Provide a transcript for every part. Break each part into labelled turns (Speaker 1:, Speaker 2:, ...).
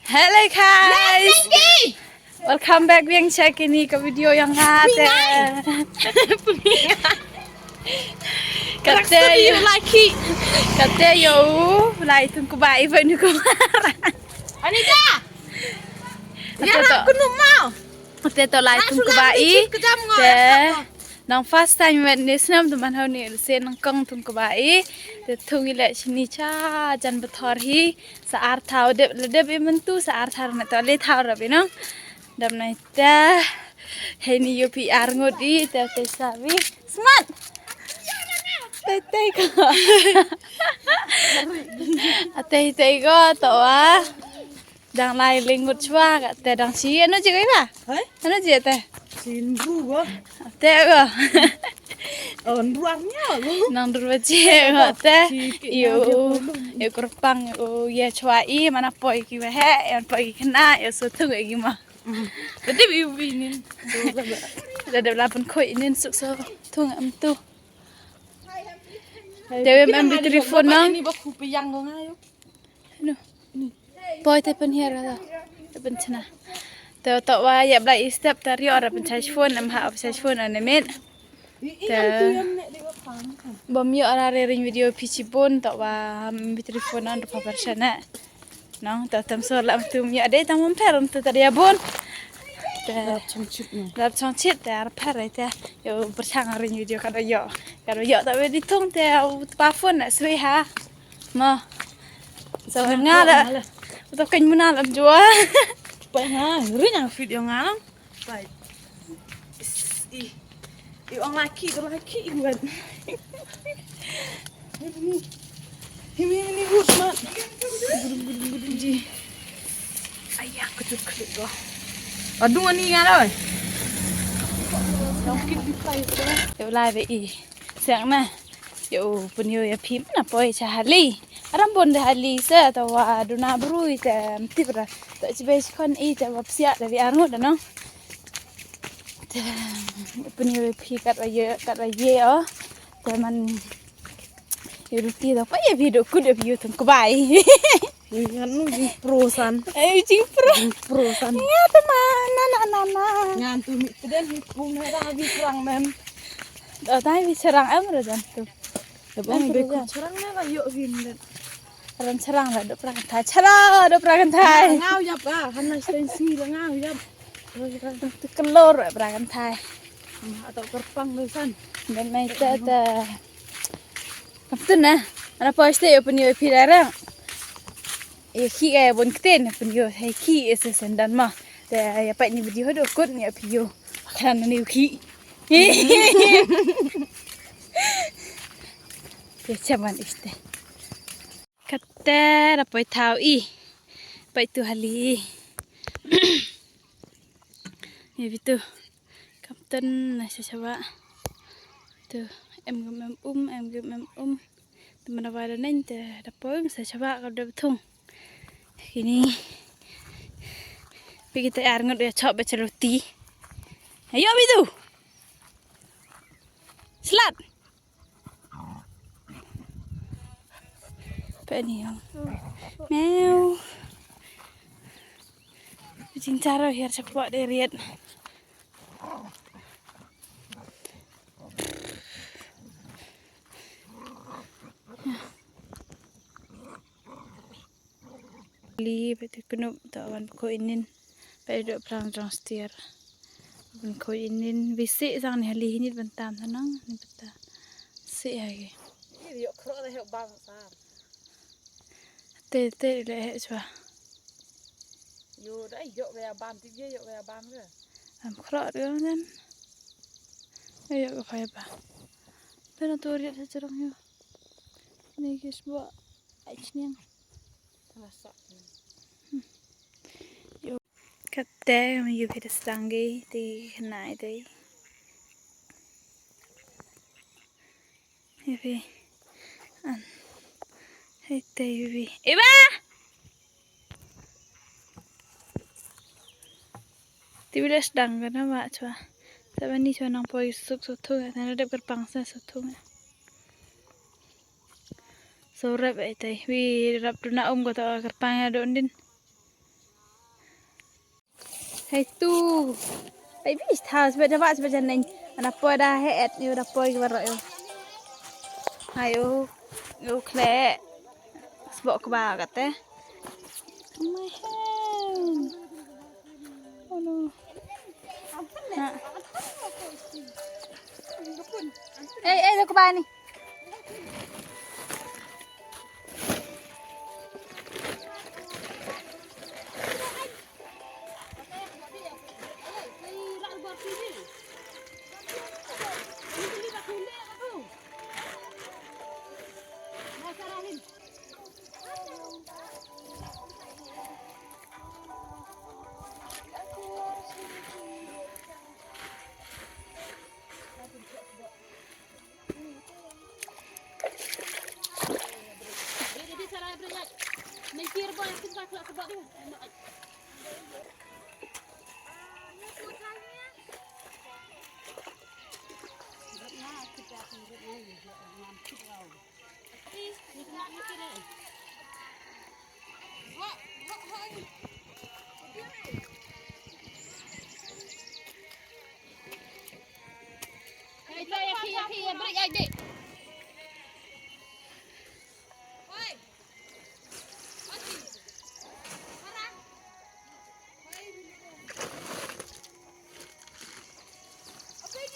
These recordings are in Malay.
Speaker 1: Hello guys, welcome back Vieng Check ini ke video yang ada. Kata you laki, kata you lai thungkba even you kemana?
Speaker 2: Anita, ya aku nak mau.
Speaker 1: Kata tu lai thungkba i, nang first time when this nam tu mana ni sen nongkong thungkba i, thungi le sini cha jan bethor hi saar thau dep imentu saar thar na tu le thau rabi no, dam na ita, heni you PR ngodi ita sabi smart. Tay ko. Tay ko to ah. Đang lai linh ngột chua cả tay đang xí nó chỉ cái ba. Nó gì tay?
Speaker 2: Xin ru quá.
Speaker 1: Tay ko.
Speaker 2: Ruang nya.
Speaker 1: Nang ru che ko tay. Yêu kerpang ya chua I mana poi ki ba he, yang poi ki na ya so thu ki ma. Tadi iu binin. Ada lapan koi inin suk so thu ngam tu. Dewi ambil telefon nang.
Speaker 2: Ini baku peyang kau ngayu.
Speaker 1: No. Boy tepen here ada. Tepen cina. Tahu wah ya belai step tari orang pencari phone, amha pencari phone ane met. Bom yo orang ring video PC pun tahu wah ambil telefon nang depan persana. Nang tahu tam lam tu yo ada tam peron tu tadi abon. Lap chongchit dar pare te yo bersang ring video kada yo tapi ditung te pa phone na sui ha mo so nga la to kany muna lam jua
Speaker 2: Pa nga ring ang video nga lang pa iong laki buat ini Usman ji ayah kecil doh. Aduh ni nga rồi.
Speaker 1: Yo lai ve I sang na yo punyo ya phim na poi cha hali aram bon de hali sa to wa duna brui te tibra to chibe kon I te wapsia de vi arngo da no te punyo phi kat wa ye o te man yo ruti da pa ye video ku de view tum kubai
Speaker 2: Kan di prosan.
Speaker 1: Cing
Speaker 2: Prosan.
Speaker 1: Ya teman, nana.
Speaker 2: Ngantu mi teden hipung na habis serang mem.
Speaker 1: Tapi serang am rồi dần tu.
Speaker 2: Bang be ku serang na yo vin.
Speaker 1: Ran serang lah dok prakan thai. Chara dok prakan thai.
Speaker 2: Ngau yap ah, kan sensi la ngau yap.
Speaker 1: Tu kelor prakan thai.
Speaker 2: Atau kerpang lesan.
Speaker 1: Dan mai ta. Kapten na. Ana poste yo punyo pirarang. Khi cái bốn cái tên phần nhiều hay khi sẽ sinh đàn mà để vậy như video đó cốt nhiều video khả năng nhiều khi để chăm ăn ít đấy cắt té là phải tháo y phải tu hali như vậy tu kapten này sẽ coba tu em gom em teman apa ada nanti dapur saya coba kalau dapat thung ini kita air ngot ya chop baca roti ayo bidu selat peniyong meow kucing cara biar cepat deriet li betul kena tawan ko inin pada perang transfer pun ko inin bisik sang ni hali ini bentam tanang ni beta sik lagi
Speaker 2: Yo kro da yo bang sam.
Speaker 1: te le chwa
Speaker 2: Yo da yo ve ban ti yo ve ban ke.
Speaker 1: am kro dia kan ayo ko phai ba pena tu ri cerong yo ni kis bo aichniang kate mình yêu hết sang cái thì này đây vì ăn hết đây vì Eva thì bây giờ đang cái nào vậy chua tại vì chua nong poi suk suk thôi nên nó đẹp cái băng sa suk thôi so rap vậy vì rap tu na có tao cái băng ada undin Hai tu. Ai bis thas be dapat sebajan ning. Ana po dah het yo dah po ke barok yo. Ayo. Yo kle. Sebab ke ba kata. My hand. Oh no. Eh, ke ba ni?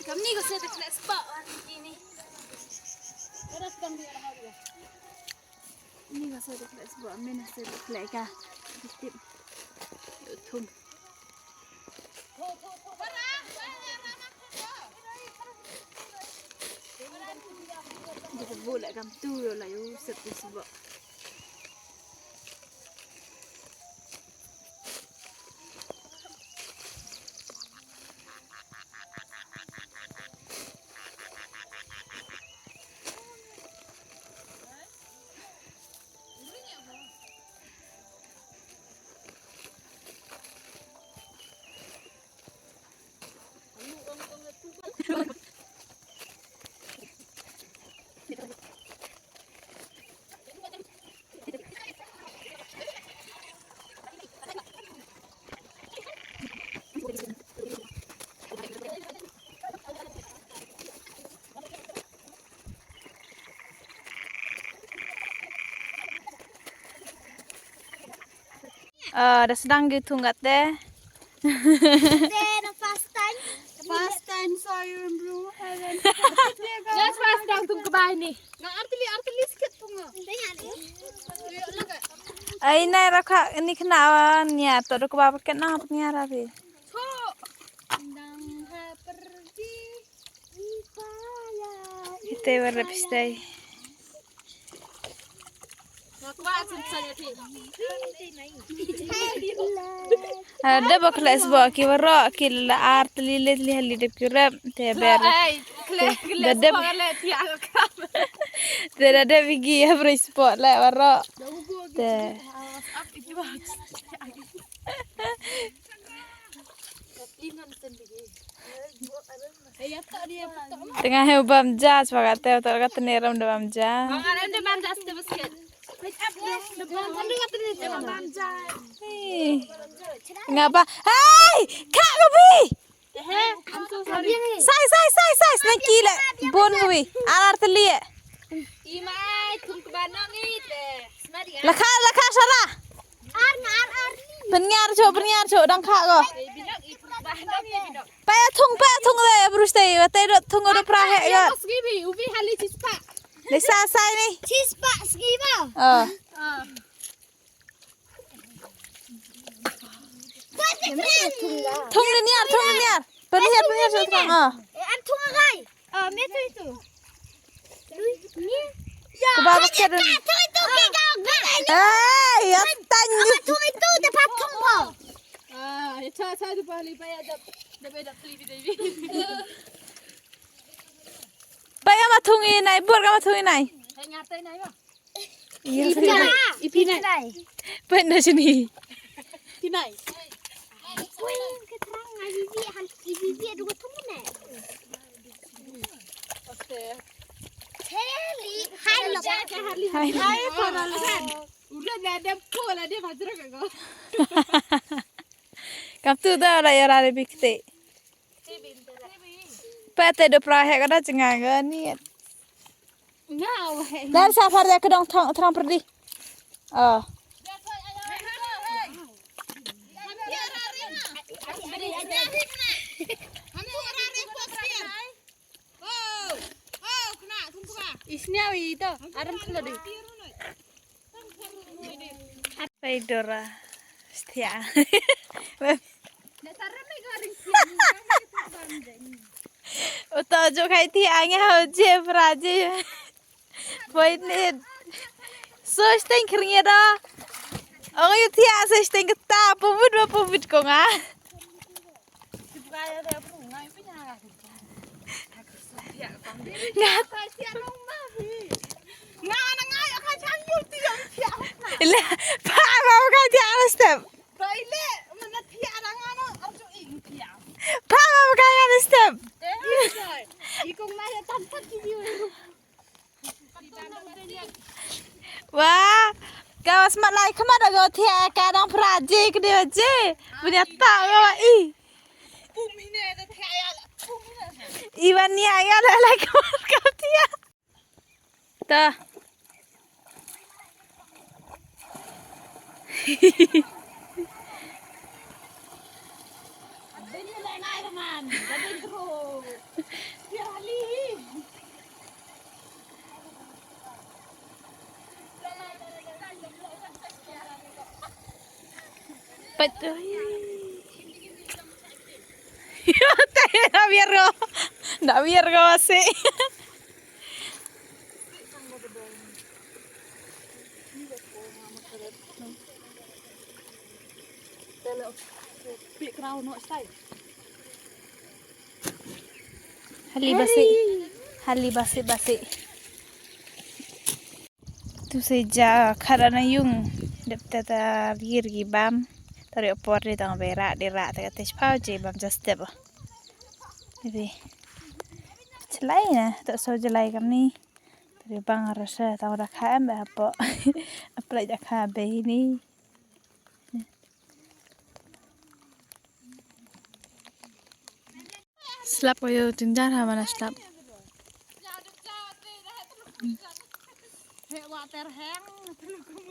Speaker 1: Kamu ni kau saya tak spot ini. Ini kau saya tak spot, mana saya tak kah? Tip, thum. Kita boleh kamu tu lah, you sebab. Dah sedang gitu nggak teh?
Speaker 3: Then first time saw you in blue heaven.
Speaker 2: Yes, first time thungkba ni. Nggak artili sikit tunga.
Speaker 1: Ay nai rakha ini kena niat tu ke bapa kena apa niat apa?
Speaker 3: Nang pergi ipaya.
Speaker 1: Kita berlepistai. Ada baklas buat kira kila art lilit lihat dep kira teber. Ada bigi ya spot lah warok. Te. Tengah hebam jas pakai teh neram hebam jas. Ngapa? Hai, kak kopi. Sai, nanti le. Bon kopi. Alar teli. Lakha sara. Pennyar cok dang kak ko. Paya thung le brustai. Teh dot thung udah prahe ya. Desa sai ni.
Speaker 3: Chispa skiba.
Speaker 1: Thung niar. Pennyar terang.
Speaker 3: An thung agai. Metu itu.
Speaker 1: Kubaba kira.
Speaker 3: Thung itu kita gak.
Speaker 1: Ya tanya.
Speaker 3: Thung itu dapat thung po.
Speaker 2: Saya tu paling payah dapat teliti tadi.
Speaker 1: Paya mathungi nai, buat ka mathungi nai.
Speaker 2: Saya ngatai nai ba?
Speaker 3: Ipi nai.
Speaker 1: Pen dah sini.
Speaker 2: Tinai.
Speaker 3: Wih, keterang ibi ada thung nai.
Speaker 2: Okey.
Speaker 3: Heli, hai lo.
Speaker 2: Hai pada kan. Udah dah ada pola dia macam kau.
Speaker 1: Cặp tu đó là ra để bị tệ. Phải tệ được ra hệ cái đó chẳng ngại cái này.
Speaker 3: Ngao hay.
Speaker 1: Dari sa farda ke dong terang perdi. Oh.
Speaker 3: Isniawi itu, aram kalo deh.
Speaker 1: Paidora. Setia. Utau jo khai thi ange ho je praje. Poin ne. Soisteng kringe da. Oh yu thi a soisteng ta pubut ko nga. Ngat. Ile pa mau ka dia step. Pa mau ka dia step. Wah, kawas malai kemana kau tiada kadang praje ke dia je, punya tak kau i. Iwan ni ayah lelai kemana kau tiada. Dah. Betul. Nak biar kau masih. Hali basi. Tu saja karena yung dapet biar gibam. Tari opor di tang berak tak atas pau je bam just step. Jadi celai na tak so celai kami. Tari bang rasa tang rakha am apa. Apa lagi rakha be ini. Slap ayo tinjar mana slap.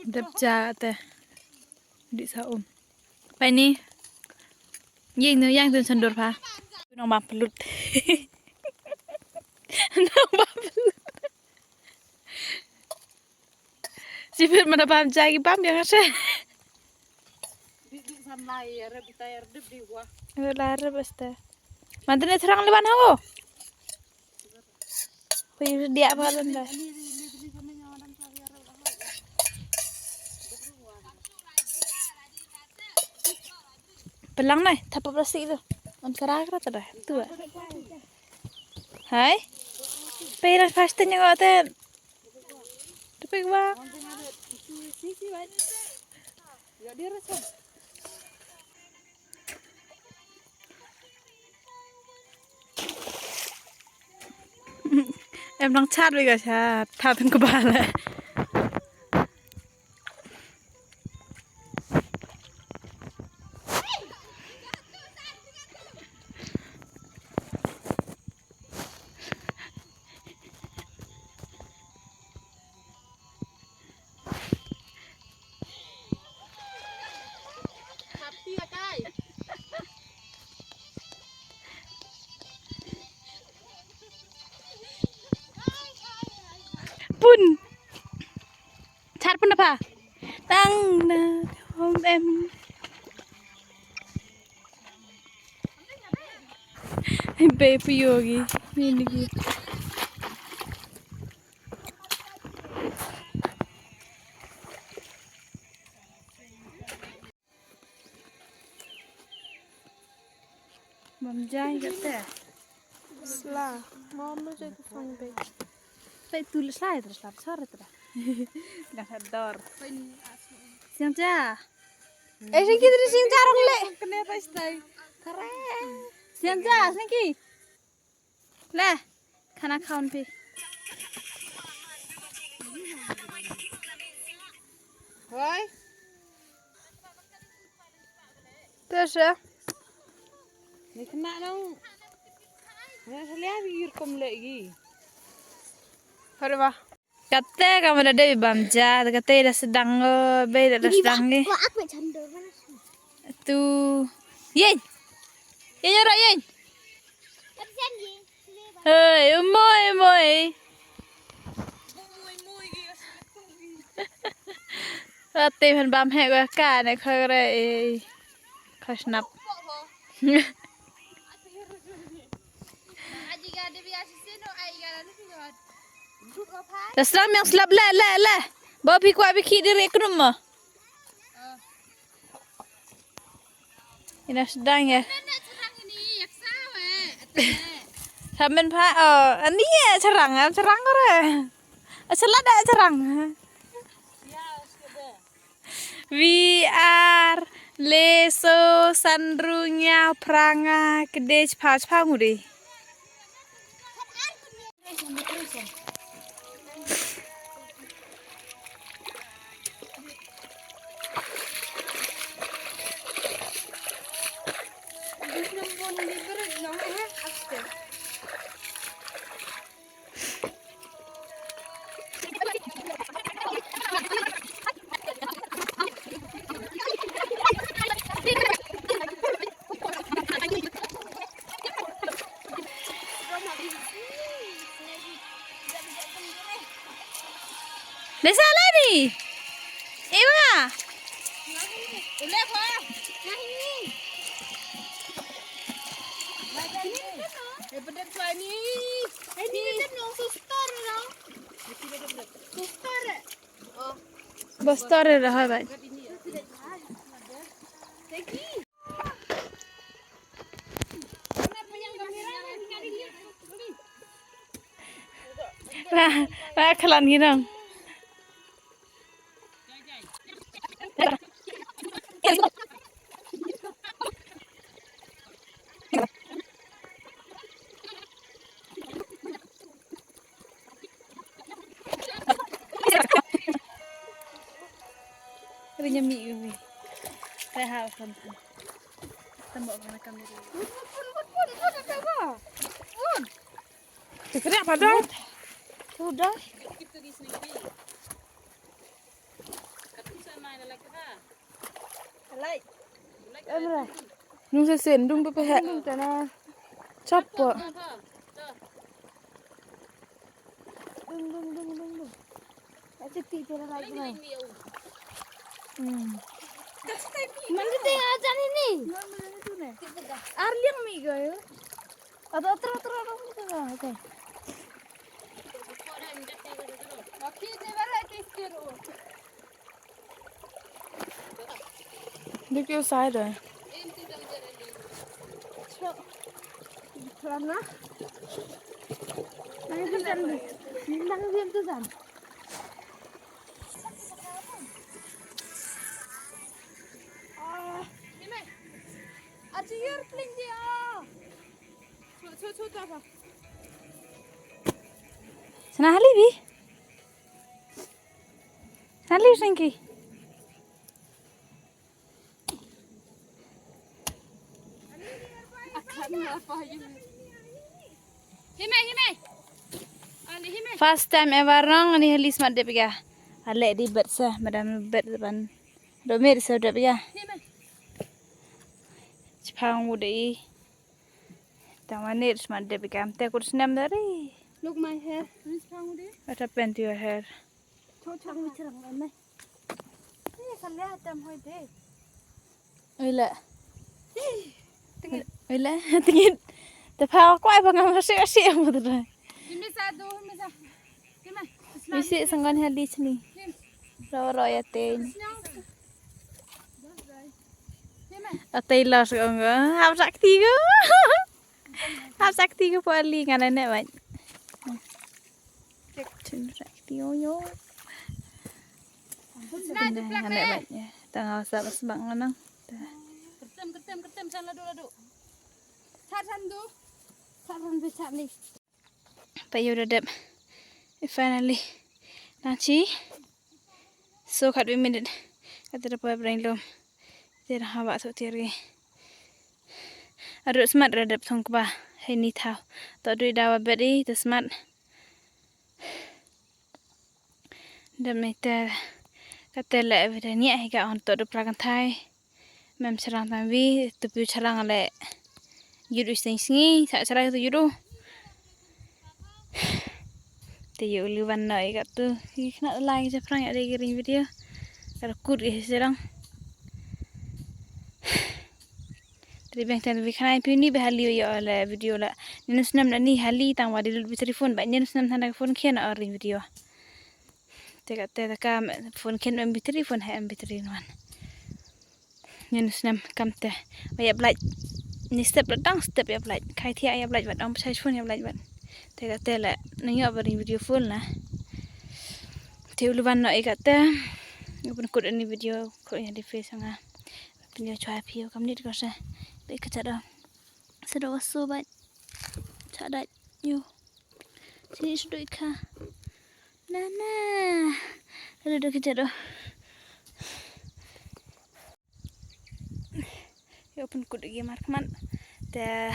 Speaker 1: Dapja teh di saum. Apa ini? Yang tu sendur pa. Nong bam pelut. Nong bam pelut. Sipir mana bam jagi bam yang ase. Lar basta. Mantene terang leban hago. Kuy dia apa dah. Pelang nih, tapa plastik itu. On karakter dah, tua. Hai, peras pastinya kau teh. Tapi gua. Em đang chat với cả cha, thao thân của bà lại. Pun chat pun apa? Tang na home em. Baby yogi, ini gitu. Mamjai kata.
Speaker 3: Sla, mama jadi sampai.
Speaker 1: Phải tulis lah terus lap sore terus. Dah hador. Siang ja. Sing kita sing jarong le.
Speaker 3: Kenapa stay?
Speaker 1: Keren. Siang ja, sing ki. Le, khana khaun pi.
Speaker 3: Hoi.
Speaker 1: Terus ya.
Speaker 2: Ni kena nang. Nak salah pikir kom lagi.
Speaker 1: Hör va. Kata kamu dah dewi bamja, kata dah sedang dah sedang ni.
Speaker 3: Kok aku candor mana?
Speaker 1: Tu. Yen. Yen ora yen.
Speaker 3: Tapi janji.
Speaker 1: Hei, moy moy. Kata han bam he gua ka ne khare khasnap. Dah seram yang selap le. Bawa pi kuat pi diri ke rumah. Ini sedang ya. Saben pa ani ya cerang ko re. Asal ada cerang. VR leso sandrunya pranga kedej pas pangudi. Desa lagi. Iwa.
Speaker 3: Boleh apa? Nah ini.
Speaker 2: Daripada tu ni.
Speaker 3: Ini kan nong suster dong. Suster. Oh.
Speaker 1: Bostar dah hai.
Speaker 3: Lagi.
Speaker 1: Wah, kalan gini. Punya mie ini. Saya harus sampai. Tembok mana kami dulu. Sekejap apa dong? Sudah.
Speaker 2: Kita di sini. Katu sama ada lagi ha.
Speaker 3: Lai.
Speaker 1: Emre. Nung sesen dung pepe.
Speaker 3: Tanah.
Speaker 1: Capok.
Speaker 3: Dung. Macam tidur lagi nih. Mana tengah ajan ini? Arliang mi gayo. Atau terus gitu kan? Oke.
Speaker 1: Look your side.
Speaker 3: Karena nanti dia tu kan. Ajar pling dia. Cu apa?
Speaker 1: Sana halibi. Halibi sengki. First time ever rong ni halis mat de piga. Ale di bet sa madam bet ban. Do mer sa de piga. Chpang mudi. Tamane mat de piga. Te kur snem dari.
Speaker 3: Look my hair. This pang dia.
Speaker 1: What happened to your hair?
Speaker 3: Cocok bicara mana? Ini kalau ada mau deh.
Speaker 1: Oila. Oila, tingin. Te pa ko ai bang ma se mo de.
Speaker 2: Ini satu.
Speaker 1: Misi sangan halis ni. Ro ya ten. Atay la so nga. Hap sakti ko. Hap sakti ko po ali ngana ne ba. Cek cun sakti yo. Ngana ba ya. Tangau sa bas bang nang.
Speaker 2: Ketem sana ladu.
Speaker 3: Saran besar nih.
Speaker 1: Payo dadap. Finally. Nachi. So kat 2 minit. Kata dapat brain lom. Tira hawa so tirgi. Arut smart redap thungkba hay ni thau. Tak duit dawa beri tu smart. Dan mete kata le vidania higa on tak du prakan thai. Mem serang tambi tu serang le yudu sngi sak serang tu yudu. Te yu liwan na higa tu kena like je perang ada giring video. Kalau kur serang. Dari bang tan vikhnai pini behali yo le video la ninus nam ni hali tang wadi lu telefon ba ninus nam tan phone khen or video te ka phone khen am telefon ha am telefon ninus nam kamte ya blaj ni step latang step ya blaj khai thia ya blaj wat am sai phone ya blaj wat te la ni yo bari video full na te uluban no te pun kut ni video ko ya di face nga pinyo chwa pio kam nit ko sa be ka chada sedo so bat chada yo sini sudah ka nana ada ke chada yo pun kut gi mar kman te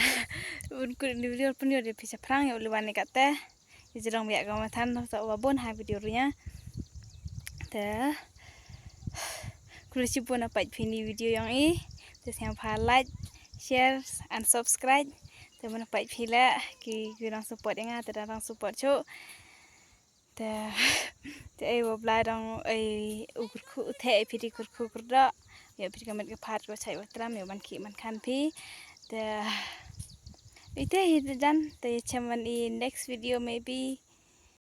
Speaker 1: pun kut ni video pun yo de pisa prang yo liwan ni kate jirong biak ga mathan so wabon ha video nya te kursi pun apa ini video yang te siang pha like share and subscribe te mana pai phila ki kurang support nga te rang support chu te ai wo blai dong ai ukur khu the phiti kur khu kur da ya phiti kamet ke phat ko chai watram yo man ki man khan phi te ite dan te chaman in next video maybe